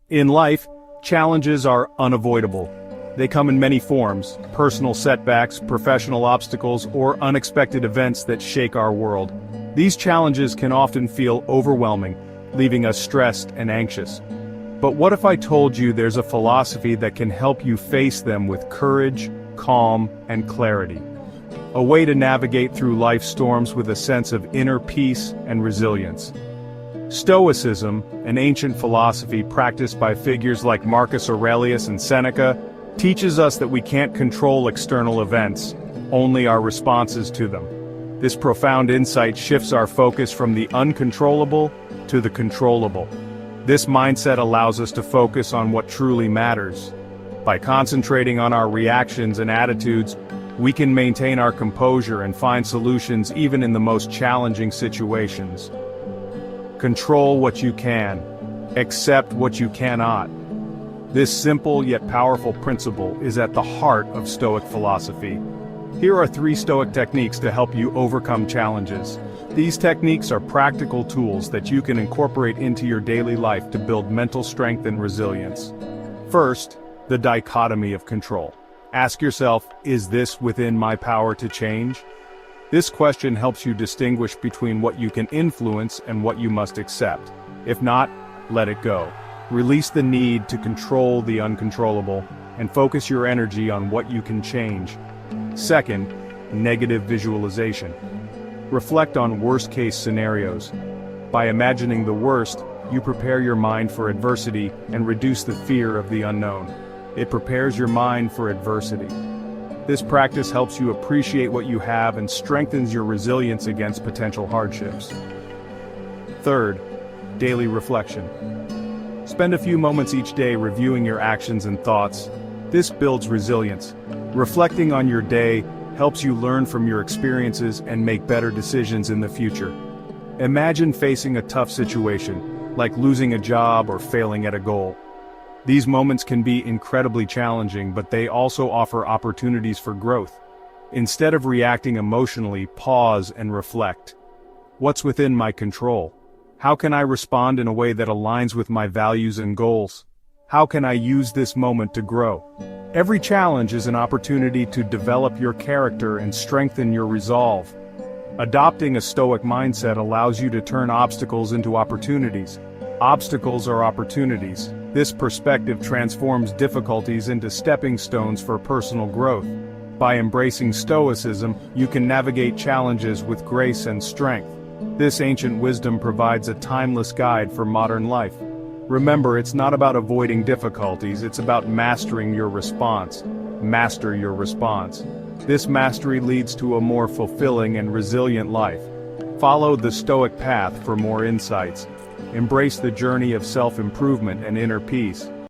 In life, challenges are unavoidable. They come in many forms: personal setbacks, professional obstacles, or unexpected events that shake our world. These challenges can often feel overwhelming, leaving us stressed and anxious. But what if I told you there's a philosophy that can help you face them with courage, calm, and clarity? A way to navigate through life's storms with a sense of inner peace and resilience. Stoicism, an ancient philosophy practiced by figures like Marcus Aurelius and Seneca, teaches us that we can't control external events, only our responses to them. This profound insight shifts our focus from the uncontrollable to the controllable. This mindset allows us to focus on what truly matters. By concentrating on our reactions and attitudes, we can maintain our composure and find solutions even in the most challenging situations. Control what you can. Accept what you cannot. This simple yet powerful principle is at the heart of Stoic philosophy. Here are 3 Stoic techniques to help you overcome challenges. These techniques are practical tools that you can incorporate into your daily life to build mental strength and resilience. First, the dichotomy of control. Ask yourself, is this within my power to change? This question helps you distinguish between what you can influence and what you must accept. If not, let it go. Release the need to control the uncontrollable, and focus your energy on what you can change. Second, negative visualization. Reflect on worst-case scenarios. By imagining the worst, you prepare your mind for adversity and reduce the fear of the unknown. It prepares your mind for adversity. This practice helps you appreciate what you have and strengthens your resilience against potential hardships. Third, daily reflection. Spend a few moments each day reviewing your actions and thoughts. This builds resilience. Reflecting on your day helps you learn from your experiences and make better decisions in the future. Imagine facing a tough situation, like losing a job or failing at a goal. These moments can be incredibly challenging, but they also offer opportunities for growth. Instead of reacting emotionally, pause and reflect. What's within my control? How can I respond in a way that aligns with my values and goals? How can I use this moment to grow? Every challenge is an opportunity to develop your character and strengthen your resolve. Adopting a Stoic mindset allows you to turn obstacles into opportunities. Obstacles are opportunities. This perspective transforms difficulties into stepping stones for personal growth. By embracing Stoicism, you can navigate challenges with grace and strength. This ancient wisdom provides a timeless guide for modern life. Remember, it's not about avoiding difficulties, it's about mastering your response. Master your response. This mastery leads to a more fulfilling and resilient life. Follow the Stoic path for more insights. Embrace the journey of self-improvement and inner peace.